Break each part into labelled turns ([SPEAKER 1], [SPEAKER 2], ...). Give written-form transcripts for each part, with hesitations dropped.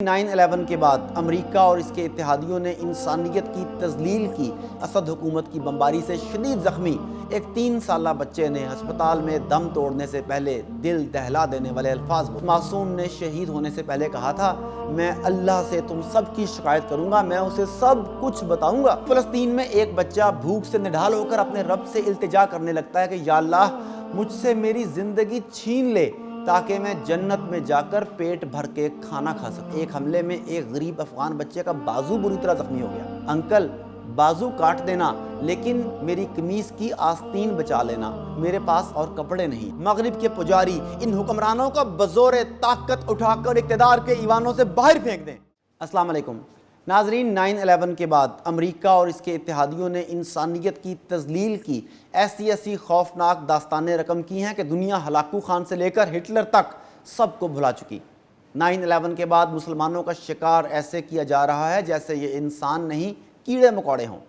[SPEAKER 1] 9/11 کے بعد امریکہ اور اس کے اتحادیوں نے انسانیت کی تذلیل کی۔ اسد حکومت کی بمباری سے شدید زخمی ایک 3 سالہ بچے نے ہسپتال میں دم توڑنے سے پہلے دل دہلا دینے والے الفاظ بولے۔ معصوم نے شہید ہونے سے پہلے کہا تھا، میں اللہ سے تم سب کی شکایت کروں گا، میں اسے سب کچھ بتاؤں گا۔ فلسطین میں ایک بچہ بھوک سے نڈھال ہو کر اپنے رب سے التجا کرنے لگتا ہے کہ یا اللہ مجھ سے میری زندگی چھین لے تاکہ میں جنت میں جا کر پیٹ بھر کے کھانا کھا سکوں۔ ایک حملے میں ایک غریب افغان بچے کا بازو بری طرح زخمی ہو گیا۔ انکل بازو کاٹ دینا لیکن میری قمیص کی آستین بچا لینا، میرے پاس اور کپڑے نہیں۔ مغرب کے پجاری ان حکمرانوں کو بزور طاقت اٹھا کر اقتدار کے ایوانوں سے باہر پھینک دیں۔ السلام علیکم ناظرین، 9/11 کے بعد امریکہ اور اس کے اتحادیوں نے انسانیت کی تذلیل کی ایسی خوفناک داستانیں رقم کی ہیں کہ دنیا ہلاکو خان سے لے کر ہٹلر تک سب کو بھلا چکی۔ 9/11 کے بعد مسلمانوں کا شکار ایسے کیا جا رہا ہے جیسے یہ انسان نہیں کیڑے مکوڑے ہوں۔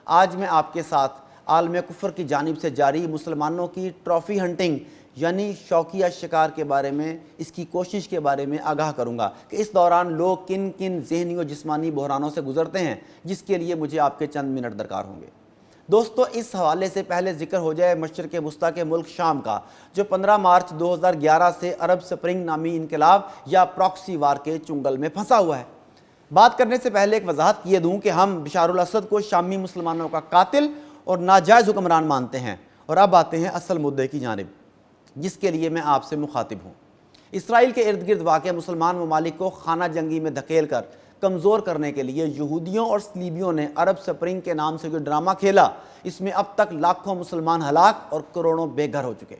[SPEAKER 1] آج میں آپ کے ساتھ عالم کفر کی جانب سے جاری مسلمانوں کی ٹرافی ہنٹنگ یعنی شوقیہ شکار کے بارے میں، اس کی کوشش کے بارے میں آگاہ کروں گا کہ اس دوران لوگ کن کن ذہنی و جسمانی بحرانوں سے گزرتے ہیں، جس کے لیے مجھے آپ کے چند منٹ درکار ہوں گے۔ دوستو، اس حوالے سے پہلے ذکر ہو جائے مشرق وسطیٰ کے ملک شام کا، جو 15 مارچ 2011 سے عرب سپرنگ نامی انقلاب یا پراکسی وار کے چنگل میں پھنسا ہوا ہے۔ بات کرنے سے پہلے ایک وضاحت کیے دوں کہ ہم بشار الاسد کو شامی مسلمانوں کا قاتل اور ناجائز حکمران مانتے ہیں، اور اب آتے ہیں اصل مدعے کی جانب جس کے لیے میں آپ سے مخاطب ہوں۔ اسرائیل کے ارد گرد واقع مسلمان ممالک کو خانہ جنگی میں دھکیل کر کمزور کرنے کے لیے یہودیوں اور صلیبیوں نے عرب سپرنگ کے نام سے جو ڈرامہ کھیلا، اس میں اب تک لاکھوں مسلمان ہلاک اور کروڑوں بے گھر ہو چکے۔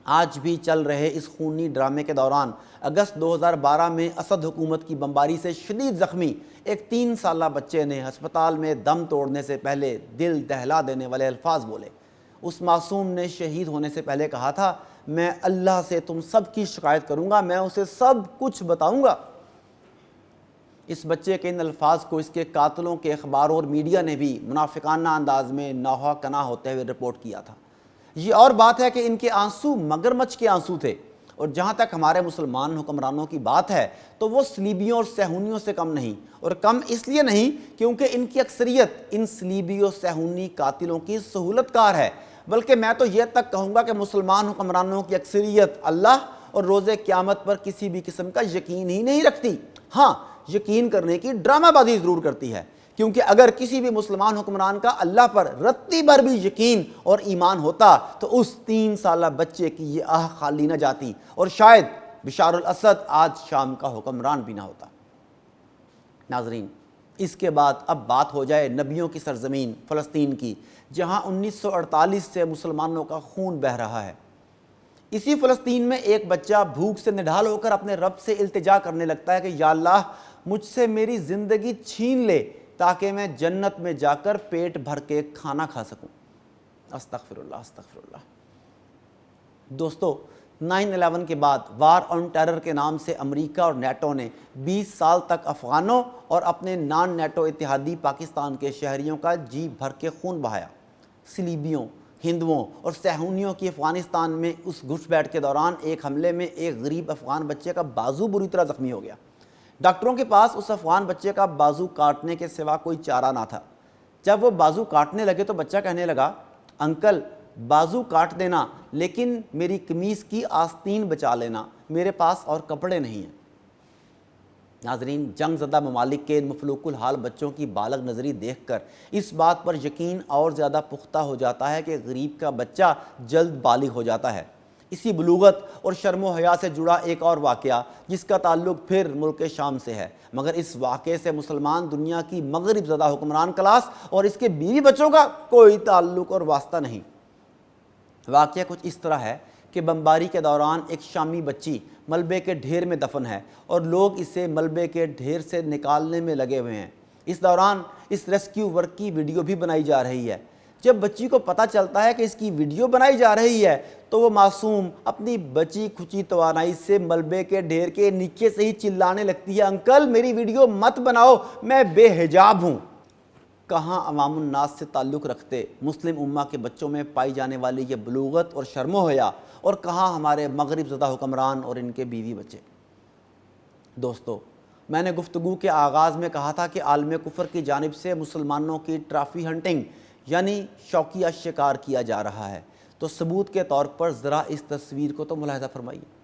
[SPEAKER 1] آج بھی چل رہے اس خونی ڈرامے کے دوران اگست 2012 میں اسد حکومت کی بمباری سے شدید زخمی ایک 3 سالہ بچے نے ہسپتال میں دم توڑنے سے پہلے دل دہلا دینے والے الفاظ بولے۔ اس معصوم نے شہید ہونے سے پہلے کہا تھا، میں اللہ سے تم سب کی شکایت کروں گا، میں اسے سب کچھ بتاؤں گا۔ اس بچے کے ان الفاظ کو اس کے قاتلوں کے اخباروں اور میڈیا نے بھی منافقانہ انداز میں نوحہ کنا ہوتے ہوئے رپورٹ کیا تھا۔ یہ اور بات ہے کہ ان کے آنسو مگرمچھ کے آنسو تھے، اور جہاں تک ہمارے مسلمان حکمرانوں کی بات ہے تو وہ صلیبیوں اور صہیونیوں سے کم نہیں، اور کم اس لیے نہیں کیونکہ ان کی اکثریت ان صلیبی و صہیونی قاتلوں کی سہولت کار ہے، بلکہ میں تو یہ تک کہوں گا کہ مسلمان حکمرانوں کی اکثریت اللہ اور روز قیامت پر کسی بھی قسم کا یقین ہی نہیں رکھتی۔ ہاں، یقین کرنے کی ڈرامہ بازی ضرور کرتی ہے، کیونکہ اگر کسی بھی مسلمان حکمران کا اللہ پر رتی بھر بھی یقین اور ایمان ہوتا تو اس 3 سالہ بچے کی یہ آہ خالی نہ جاتی، اور شاید بشار الاسد آج شام کا حکمران بھی نہ ہوتا۔ ناظرین، اس کے بعد اب بات ہو جائے نبیوں کی سرزمین فلسطین کی، جہاں 1948 سے مسلمانوں کا خون بہہ رہا ہے۔ اسی فلسطین میں ایک بچہ بھوک سے نڈھال ہو کر اپنے رب سے التجا کرنے لگتا ہے کہ یا اللہ مجھ سے میری زندگی چھین لے تاکہ میں جنت میں جا کر پیٹ بھر کے کھانا کھا سکوں۔ استغفر اللہ استغفر اللہ۔ دوستو، 9/11 کے بعد وار آن ٹیرر کے نام سے امریکہ اور نیٹو نے 20 سال تک افغانوں اور اپنے نان نیٹو اتحادی پاکستان کے شہریوں کا جی بھر کے خون بہایا۔ صلیبیوں، ہندوؤں اور صہیونیوں کی افغانستان میں اس گھس بیٹھ کے دوران ایک حملے میں ایک غریب افغان بچے کا بازو بری طرح زخمی ہو گیا۔ ڈاکٹروں کے پاس اس افغان بچے کا بازو کاٹنے کے سوا کوئی چارہ نہ تھا۔ جب وہ بازو کاٹنے لگے تو بچہ کہنے لگا، انکل بازو کاٹ دینا لیکن میری قمیص کی آستین بچا لینا، میرے پاس اور کپڑے نہیں ہیں۔ ناظرین، جنگ زدہ ممالک کے مفلوق الحال بچوں کی بالغ نظری دیکھ کر اس بات پر یقین اور زیادہ پختہ ہو جاتا ہے کہ غریب کا بچہ جلد بالغ ہو جاتا ہے۔ اسی بلوغت اور شرم و حیا سے جڑا ایک اور واقعہ جس کا تعلق پھر ملک شام سے ہے، مگر اس واقعے سے مسلمان دنیا کی مغرب زدہ حکمران کلاس اور اس کے بیوی بچوں کا کوئی تعلق اور واسطہ نہیں۔ واقعہ کچھ اس طرح ہے کہ بمباری کے دوران ایک شامی بچی ملبے کے ڈھیر میں دفن ہے اور لوگ اسے ملبے کے ڈھیر سے نکالنے میں لگے ہوئے ہیں۔ اس دوران اس ریسکیو ورک کی ویڈیو بھی بنائی جا رہی ہے۔ جب بچی کو پتہ چلتا ہے کہ اس کی ویڈیو بنائی جا رہی ہے تو وہ معصوم اپنی بچی کھچی توانائی سے ملبے کے ڈھیر کے نیچے سے ہی چلانے لگتی ہے، انکل میری ویڈیو مت بناؤ، میں بے حجاب ہوں۔ کہاں عوام الناس سے تعلق رکھتے مسلم امہ کے بچوں میں پائی جانے والی یہ بلوغت اور شرم و حیا، اور کہاں ہمارے مغرب زدہ حکمران اور ان کے بیوی بچے۔ دوستو، میں نے گفتگو کے آغاز میں کہا تھا کہ عالم کفر کی جانب سے مسلمانوں کی ٹرافی ہنٹنگ یعنی شوقیہ شکار کیا جا رہا ہے، تو ثبوت کے طور پر ذرا اس تصویر کو تو ملاحظہ فرمائیے۔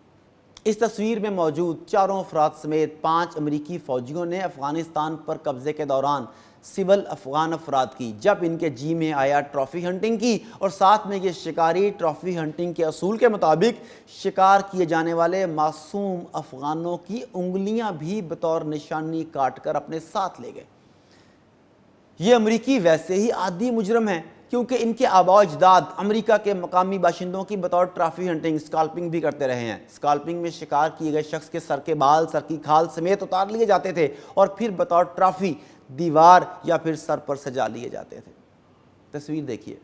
[SPEAKER 1] اس تصویر میں موجود چاروں افراد سمیت 5 امریکی فوجیوں نے افغانستان پر قبضے کے دوران سول افغان افراد کی جب ان کے جی میں آیا ٹرافی ہنٹنگ کی، اور ساتھ میں یہ شکاری ٹرافی ہنٹنگ کے اصول کے مطابق شکار کیے جانے والے معصوم افغانوں کی انگلیاں بھی بطور نشانی کاٹ کر اپنے ساتھ لے گئے۔ یہ امریکی ویسے ہی عادی مجرم ہیں کیونکہ ان کے آباء و اجداد امریکہ کے مقامی باشندوں کی بطور ٹرافی ہنٹنگ اسکالپنگ بھی کرتے رہے ہیں۔ اسکالپنگ میں شکار کیے گئے شخص کے سر کے بال، سر کی کھال سمیت اتار لیے جاتے تھے اور پھر بطور ٹرافی دیوار یا پھر سر پر سجا لیے جاتے تھے۔ تصویر دیکھیے۔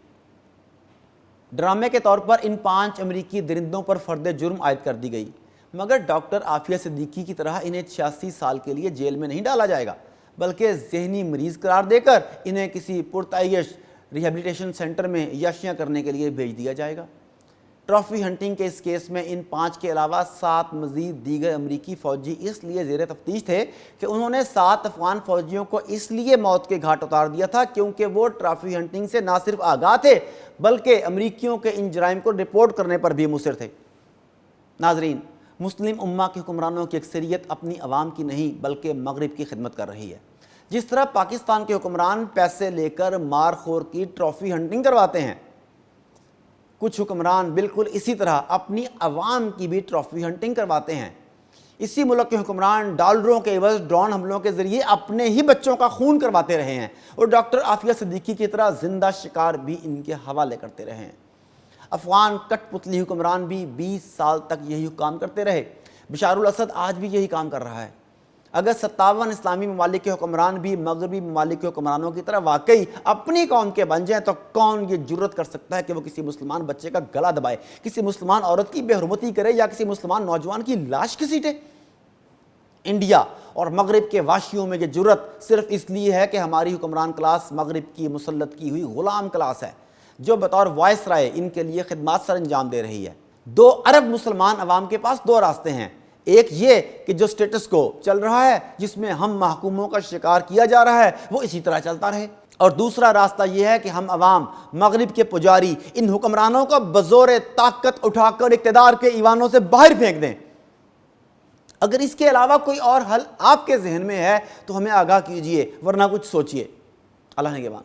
[SPEAKER 1] ڈرامے کے طور پر ان 5 امریکی درندوں پر فرد جرم عائد کر دی گئی، مگر ڈاکٹر عافیہ صدیقی کی طرح انہیں 86 سال کے لیے جیل میں نہیں ڈالا جائے گا، بلکہ ذہنی مریض قرار دے کر انہیں کسی پرتعیش ریہیبلیٹیشن سینٹر میں عیاشیاں کرنے کے لیے بھیج دیا جائے گا۔ ٹرافی ہنٹنگ کے اس کیس میں ان 5 کے علاوہ 7 مزید دیگر امریکی فوجی اس لیے زیر تفتیش تھے کہ انہوں نے 7 افغان فوجیوں کو اس لیے موت کے گھاٹ اتار دیا تھا کیونکہ وہ ٹرافی ہنٹنگ سے نہ صرف آگاہ تھے بلکہ امریکیوں کے ان جرائم کو رپورٹ کرنے پر بھی مصر تھے۔ ناظرین، مسلم امہ کے حکمرانوں کی اکثریت اپنی عوام کی نہیں بلکہ مغرب کی خدمت کر رہی ہے۔ جس طرح پاکستان کے حکمران پیسے لے کر مار خور کی ٹرافی ہنٹنگ کرواتے ہیں، کچھ حکمران بالکل اسی طرح اپنی عوام کی بھی ٹرافی ہنٹنگ کرواتے ہیں۔ اسی ملک کے حکمران ڈالروں کے عوض ڈرون حملوں کے ذریعے اپنے ہی بچوں کا خون کرواتے رہے ہیں اور ڈاکٹر عافیہ صدیقی کی طرح زندہ شکار بھی ان کے حوالے کرتے رہے ہیں۔ افغان کٹ پتلی حکمران بھی 20 سال تک یہی کام کرتے رہے۔ بشار الاسد آج بھی یہی کام کر رہا ہے۔ اگر 57 اسلامی ممالک کے حکمران بھی مغربی ممالک کے حکمرانوں کی طرح واقعی اپنی قوم کے بن جائیں تو کون یہ جرت کر سکتا ہے کہ وہ کسی مسلمان بچے کا گلا دبائے، کسی مسلمان عورت کی بے حرمتی کرے یا کسی مسلمان نوجوان کی لاش گھسیٹے؟ انڈیا اور مغرب کے واشیوں میں یہ جرت صرف اس لیے ہے کہ ہماری حکمران کلاس مغرب کی مسلط کی ہوئی غلام کلاس ہے جو بطور وائس رائے ان کے لیے خدمات سر انجام دے رہی ہے۔ 2 ارب مسلمان عوام کے پاس 2 راستے ہیں، ایک یہ کہ جو سٹیٹس کو چل رہا ہے جس میں ہم محکوموں کا شکار کیا جا رہا ہے وہ اسی طرح چلتا رہے، اور دوسرا راستہ یہ ہے کہ ہم عوام مغرب کے پجاری ان حکمرانوں کو بزور طاقت اٹھا کر اقتدار کے ایوانوں سے باہر پھینک دیں۔ اگر اس کے علاوہ کوئی اور حل آپ کے ذہن میں ہے تو ہمیں آگاہ کیجئے، ورنہ کچھ سوچئے۔ اللہ نگہبان۔